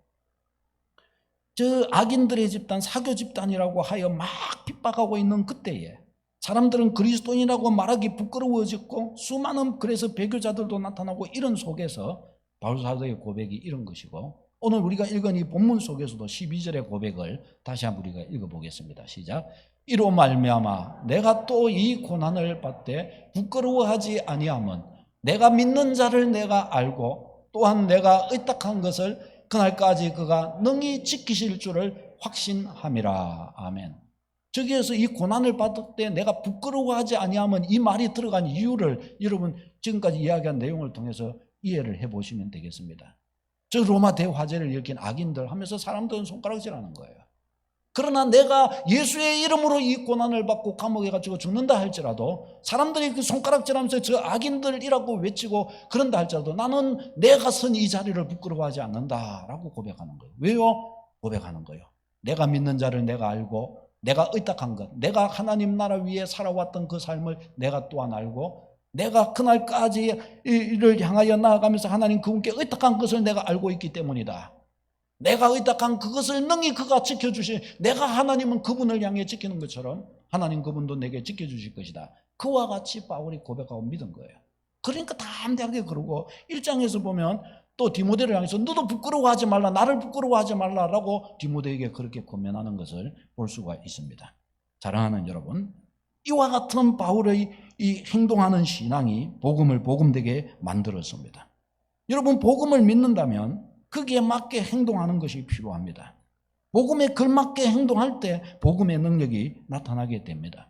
저 악인들의 집단, 사교 집단이라고 하여 막 핍박하고 있는 그때에 사람들은 그리스도인이라고 말하기 부끄러워졌고 수많은 그래서 배교자들도 나타나고 이런 속에서 바울 사도의 고백이 이런 것이고 오늘 우리가 읽은 이 본문 속에서도 12절의 고백을 다시 한번 우리가 읽어보겠습니다. 시작. 이로 말미암아 내가 또 이 고난을 받되 부끄러워하지 아니함은 내가 믿는 자를 내가 알고 또한 내가 의탁한 것을 그날까지 그가 능히 지키실 줄을 확신함이라. 아멘. 저기에서 이 고난을 받을 때 내가 부끄러워하지 아니하면 이 말이 들어간 이유를 여러분 지금까지 이야기한 내용을 통해서 이해를 해보시면 되겠습니다. 저 로마 대화제를 일으킨 악인들 하면서 사람들은 손가락질하는 거예요. 그러나 내가 예수의 이름으로 이 고난을 받고 감옥에 갇히고 죽는다 할지라도 사람들이 그 손가락질하면서 저 악인들이라고 외치고 그런다 할지라도 나는 내가 선 이 자리를 부끄러워하지 않는다라고 고백하는 거예요. 왜요? 고백하는 거예요. 내가 믿는 자를 내가 알고 내가 의탁한 것, 내가 하나님 나라 위에 살아왔던 그 삶을 내가 또한 알고 내가 그날까지 이를 향하여 나아가면서 하나님 그분께 의탁한 것을 내가 알고 있기 때문이다. 내가 의탁한 그것을 능히 그가 지켜주시, 내가 하나님은 그분을 향해 지키는 것처럼 하나님 그분도 내게 지켜주실 것이다. 그와 같이 바울이 고백하고 믿은 거예요. 그러니까 담대하게 그러고 1장에서 보면 또 디모데를 향해서 너도 부끄러워하지 말라, 나를 부끄러워하지 말라라고 디모데에게 그렇게 권면하는 것을 볼 수가 있습니다. 사랑하는 여러분, 이와 같은 바울의 이 행동하는 신앙이 복음을 복음되게 만들었습니다. 여러분 복음을 믿는다면 거기에 맞게 행동하는 것이 필요합니다. 복음에 걸맞게 행동할 때 복음의 능력이 나타나게 됩니다.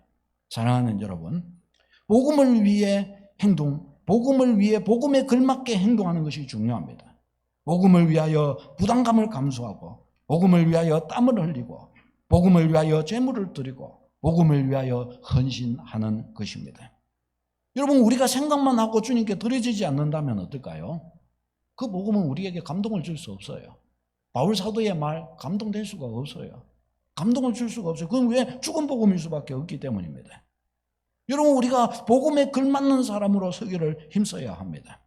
사랑하는 여러분, 복음을 위해 복음에 걸맞게 행동하는 것이 중요합니다. 복음을 위하여 부담감을 감수하고 복음을 위하여 땀을 흘리고 복음을 위하여 재물을 드리고 복음을 위하여 헌신하는 것입니다. 여러분 우리가 생각만 하고 주님께 드려지지 않는다면 어떨까요? 그 복음은 우리에게 감동을 줄 수 없어요. 바울 사도의 말 감동될 수가 없어요. 감동을 줄 수가 없어요. 그건 왜? 죽은 복음일 수밖에 없기 때문입니다. 여러분 우리가 복음에 걸맞는 사람으로 서기를 힘써야 합니다.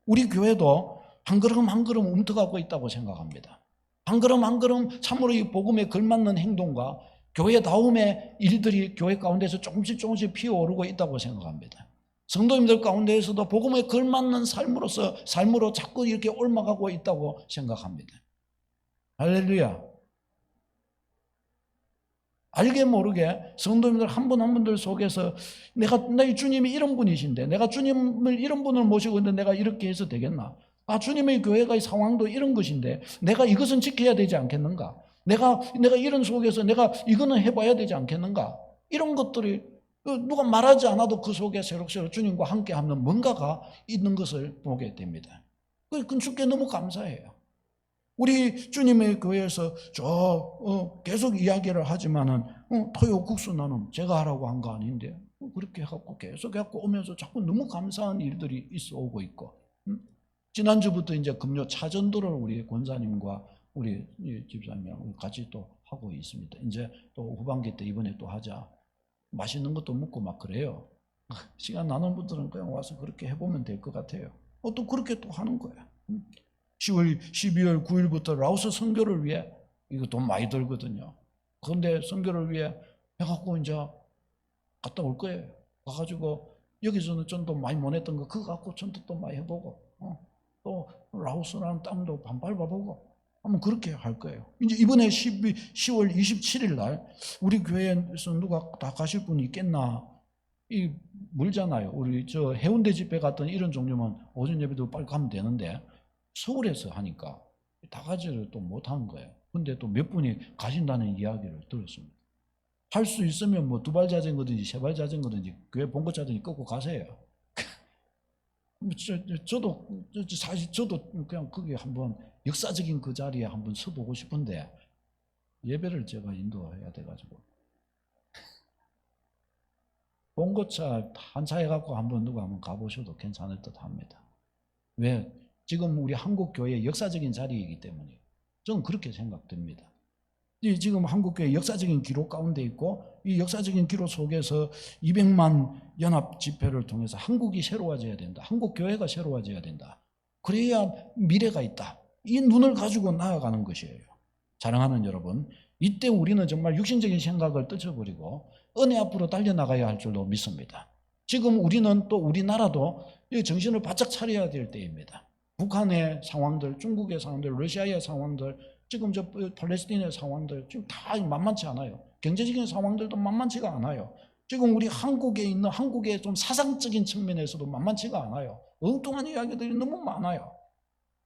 우리 교회도 한 걸음 한 걸음 움트가고 있다고 생각합니다. 한 걸음 한 걸음 참으로 이 복음에 걸맞는 행동과 교회다움의 일들이 교회 가운데서 조금씩 피어오르고 있다고 생각합니다. 성도님들 가운데에서도 복음에 걸맞는 삶으로 자꾸 이렇게 옮아가고 있다고 생각합니다. 할렐루야. 알게 모르게 성도님들 한 분 한 분들 속에서 내 주님이 이런 분이신데, 내가 주님을 이런 분을 모시고 있는데 내가 이렇게 해서 되겠나? 주님의 교회가 상황도 이런 것인데 내가 이것은 지켜야 되지 않겠는가? 내가 이런 속에서 내가 이거는 해봐야 되지 않겠는가? 이런 것들이 누가 말하지 않아도 그 속에 새록새록 주님과 함께하는 뭔가가 있는 것을 보게 됩니다. 그건 주께 너무 감사해요. 우리 주님의 교회에서 계속 이야기를 하지만은 토요 국수 나눔 제가 하라고 한 거 아닌데 그렇게 해갖고 계속 해갖고 오면서 자꾸 너무 감사한 일들이 있어 오고 있고, 지난주부터 이제 금요 차전도를 우리 권사님과 우리 집사님이랑 같이 또 하고 있습니다. 이제 또 후반기 때 이번에 또 하자. 맛있는 것도 먹고 막 그래요. 시간 나는 분들은 그냥 와서 그렇게 해보면 될 것 같아요. 또 그렇게 또 하는 거야. 12월 9일부터 라오스 선교를 위해, 이거 돈 많이 들거든요. 그런데 선교를 위해 해갖고 이제 갔다 올 거예요. 가가지고 여기서는 전도 많이 못 했던 거 그거 갖고 전도 또 많이 해보고, 또 라오스라는 땅도 밟아보고 한번 그렇게 할 거예요. 이제 이번에 10월 27일 날 우리 교회에서 누가 다 가실 분이 있겠나? 이 멀잖아요. 우리 저 해운대 집회 같은 이런 종류면 오전 예배도 빨리 가면 되는데 서울에서 하니까 다 가지를 또 못한 거예요. 근데 또 몇 분이 가신다는 이야기를 들었습니다. 할 수 있으면 뭐 2발 자전거든지 3발 자전거든지 교회 본거 자전거 꺾고 가세요. 저도 사실 저도 그냥 거기 한번 역사적인 그 자리에 한번 서보고 싶은데 예배를 제가 인도해야 돼가지고 봉고차 한 차 해갖고 누가 한번 가보셔도 괜찮을 듯 합니다. 왜? 지금 우리 한국교회의 역사적인 자리이기 때문에 저는 그렇게 생각됩니다. 지금 한국교회 역사적인 기록 가운데 있고 이 역사적인 기록 속에서 200만 연합 집회를 통해서 한국이 새로워져야 된다. 한국교회가 새로워져야 된다. 그래야 미래가 있다. 이 눈을 가지고 나아가는 것이에요. 사랑하는 여러분, 이때 우리는 정말 육신적인 생각을 떨쳐버리고 은혜 앞으로 달려나가야 할 줄로 믿습니다. 지금 우리는 또 우리나라도 정신을 바짝 차려야 될 때입니다. 북한의 상황들, 중국의 상황들, 러시아의 상황들, 지금 저 팔레스틴의 상황들 지금 다 만만치 않아요. 경제적인 상황들도 만만치가 않아요. 지금 우리 한국에 있는 한국의 좀 사상적인 측면에서도 만만치가 않아요. 엉뚱한 이야기들이 너무 많아요.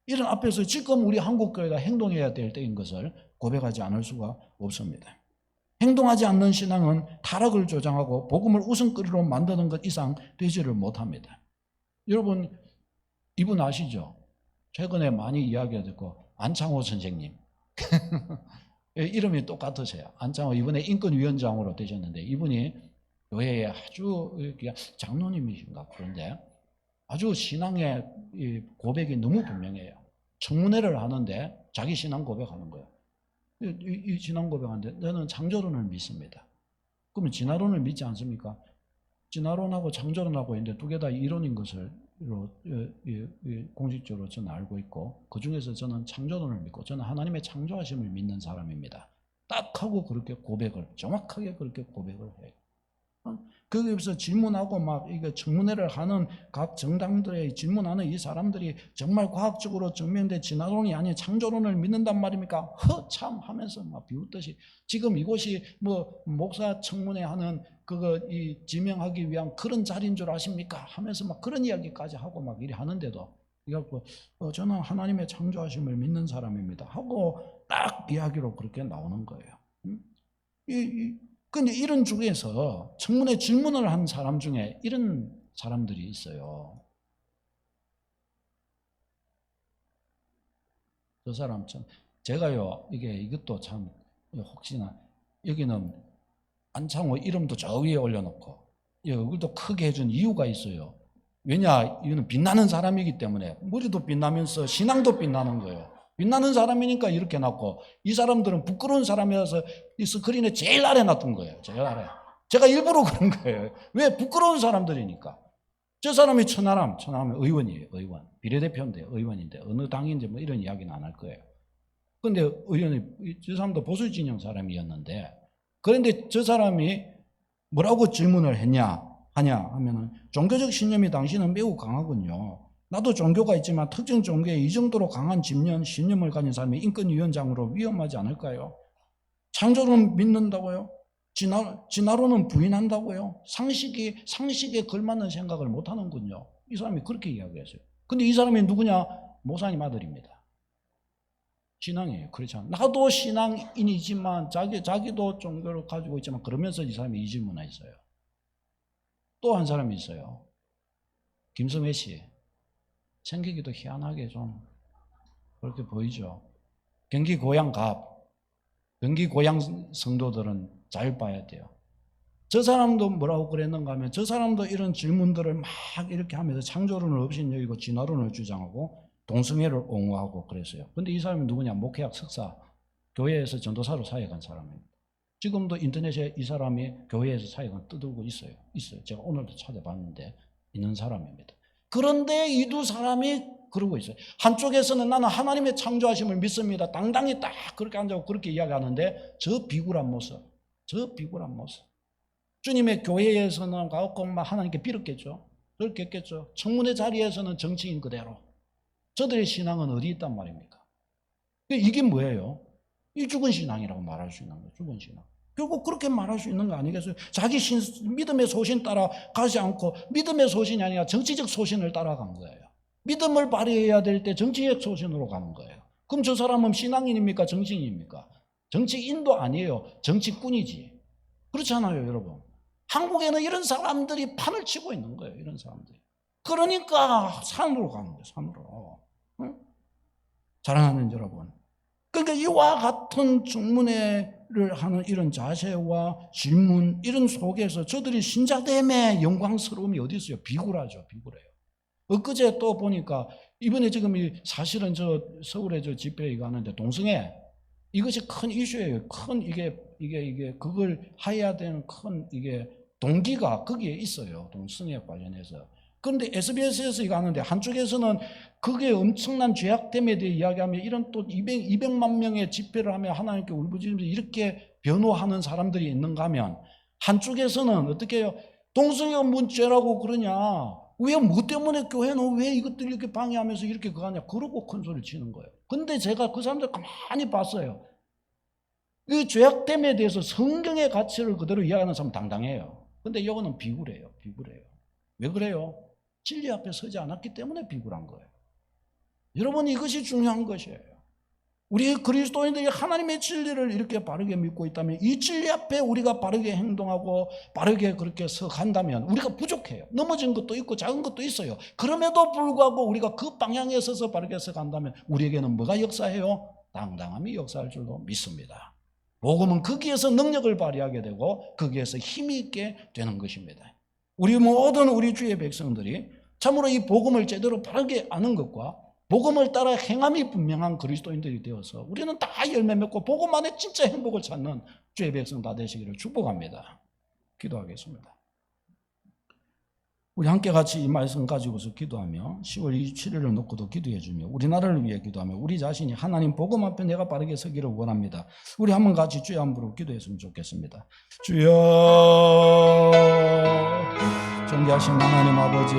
이런 앞에서 지금 우리 한국교회가 행동해야 될 때인 것을 고백하지 않을 수가 없습니다. 행동하지 않는 신앙은 타락을 조장하고 복음을 우선거리로 만드는 것 이상 되지를 못합니다. 여러분, 이분 아시죠? 최근에 많이 이야기가 됐고 안창호 선생님 이름이 똑같으세요. 안창호 이번에 인권위원장으로 되셨는데 이분이 교회에 아주 장로님이신가 그런데 아주 신앙의 고백이 너무 분명해요. 청문회를 하는데 자기 신앙 고백하는 거예요. 이 신앙 고백하는데 나는 창조론을 믿습니다. 그러면 진화론을 믿지 않습니까? 진화론하고 창조론하고 있는데 두 개 다 이론인 것을 공식적으로 저는 알고 있고 그 중에서 저는 창조론을 믿고 저는 하나님의 창조하심을 믿는 사람입니다. 딱 하고 그렇게 정확하게 그렇게 고백을 해요. 거기서 질문하고 막 이거 청문회를 하는 각 정당들의 질문하는 이 사람들이 정말 과학적으로 증명된 진화론이 아닌 창조론을 믿는단 말입니까? 허참 하면서 막 비웃듯이 지금 이곳이 뭐 목사 청문회 하는 그거 지명하기 위한 그런 자리인 줄 아십니까? 하면서 막 그런 이야기까지 하고 막 이리 하는데도 이갖고 저는 하나님의 창조하심을 믿는 사람입니다 하고 딱 이야기로 그렇게 나오는 거예요. 근데 이런 중에서 청문회 질문을 한 사람 중에 이런 사람들이 있어요. 저 사람 참 제가요 이것도 참 혹시나 여기는 안창호 이름도 저 위에 올려놓고 얼굴도 크게 해준 이유가 있어요. 왜냐? 이거는 빛나는 사람이기 때문에 머리도 빛나면서 신앙도 빛나는 거예요. 빛나는 사람이니까 이렇게 놨고 이 사람들은 부끄러운 사람이라서 이 스크린에 제일 아래 놨던 거예요. 제일 아래. 제가 일부러 그런 거예요. 왜? 부끄러운 사람들이니까. 저 사람이 천하람 의원이에요. 의원. 비례대표인데 의원인데 어느 당인지 뭐 이런 이야기는 안 할 거예요. 근데 의원이 저 사람도 보수 진영 사람이었는데, 그런데 저 사람이 뭐라고 질문을 하냐 하면은, 종교적 신념이 당신은 매우 강하군요. 나도 종교가 있지만 특정 종교에 이 정도로 강한 신념을 가진 사람이 인권위원장으로 위험하지 않을까요? 창조론 믿는다고요? 진화론은 부인한다고요? 상식에 걸맞는 생각을 못 하는군요. 이 사람이 그렇게 이야기했어요. 근데 이 사람이 누구냐? 모사님 아들입니다. 신앙이에요. 그렇지 않아요. 나도 신앙인이지만 자기도 종교를 가지고 있지만, 그러면서 이 사람이 이 질문을 했어요. 또 한 사람이 있어요. 김성회 씨. 생기기도 희한하게 좀 그렇게 보이죠. 경기 고향 성도들은 잘 봐야 돼요. 저 사람도 뭐라고 그랬는가 하면, 저 사람도 이런 질문들을 막 이렇게 하면서 창조론을 없인 여기고 진화론을 주장하고 동성애를 옹호하고 그랬어요. 근데 이 사람이 누구냐? 목회학 석사, 교회에서 전도사로 사역한 사람입니다. 지금도 인터넷에 이 사람이 교회에서 사역을 떠들고 있어요. 제가 오늘도 찾아봤는데 있는 사람입니다. 그런데 이 두 사람이 그러고 있어요. 한쪽에서는 나는 하나님의 창조하심을 믿습니다. 당당히 딱 그렇게 앉아서 그렇게 이야기하는데, 저 비굴한 모습. 주님의 교회에서는 가고 막 하나님께 빌었겠죠. 그렇게 했겠죠. 청문회 자리에서는 정치인 그대로. 저들의 신앙은 어디 있단 말입니까? 이게 뭐예요? 이 죽은 신앙이라고 말할 수 있는 거예요. 죽은 신앙. 결국 그렇게 말할 수 있는 거 아니겠어요? 자기 믿음의 소신 따라가지 않고, 믿음의 소신이 아니라 정치적 소신을 따라간 거예요. 믿음을 발휘해야 될 때 정치적 소신으로 가는 거예요. 그럼 저 사람은 신앙인입니까? 정치인입니까? 정치인도 아니에요. 정치꾼이지. 그렇잖아요, 여러분. 한국에는 이런 사람들이 판을 치고 있는 거예요. 이런 사람들이. 그러니까 산으로 가는 거예요. 산으로. 응? 사랑하는 여러분. 그러니까 이와 같은 청문회를 하는 이런 자세와 질문, 이런 속에서 저들이 신자됨의 영광스러움이 어디 있어요? 비굴하죠. 비굴해요. 엊그제 또 보니까, 이번에 지금 사실은 저 서울에 저 집회 이거 하는데, 동성애, 이것이 큰 이슈예요. 큰 이게 그걸 해야 되는 큰 이게 동기가 거기에 있어요. 동성애 관련해서. 그런데 SBS에서 이거 하는데, 한쪽에서는 그게 엄청난 죄악됨에 대해 이야기하며, 이런 또 200만 명의 집회를 하며 하나님께 울부짖으면서 이렇게 변호하는 사람들이 있는가 하면, 한쪽에서는 어떻게 해요? 동성애가 뭔 죄라고 그러냐? 왜, 뭐 때문에 교회는 왜 이것들 이렇게 방해하면서 이렇게 그거 하냐? 그러고 큰 소리 치는 거예요. 근데 제가 그 사람들 가만히 봤어요. 이 죄악됨에 대해서 성경의 가치를 그대로 이야기하는 사람은 당당해요. 근데 이거는 비굴해요. 왜 그래요? 진리 앞에 서지 않았기 때문에 비굴한 거예요. 여러분, 이것이 중요한 것이에요. 우리 그리스도인들이 하나님의 진리를 이렇게 바르게 믿고 있다면, 이 진리 앞에 우리가 바르게 행동하고 바르게 그렇게 서간다면 우리가 부족해요. 넘어진 것도 있고 작은 것도 있어요. 그럼에도 불구하고 우리가 그 방향에 서서 바르게 서간다면 우리에게는 뭐가 역사해요? 당당함이 역사할 줄로 믿습니다. 복음은 거기에서 능력을 발휘하게 되고 거기에서 힘이 있게 되는 것입니다. 우리 모든 우리 주의 백성들이 참으로 이 복음을 제대로 바르게 아는 것과 복음을 따라 행함이 분명한 그리스도인들이 되어서 우리는 다 열매 맺고 복음 안에 진짜 행복을 찾는 주의 백성 다 되시기를 축복합니다. 기도하겠습니다. 우리 함께 같이 이 말씀 가지고서 기도하며 10월 27일을 놓고도 기도해 주며 우리나라를 위해 기도하며 우리 자신이 하나님 복음 앞에 내가 바르게 서기를 원합니다. 우리 한번 같이 주여 한 부르고 기도했으면 좋겠습니다. 주여, 존귀하신 하나님 아버지,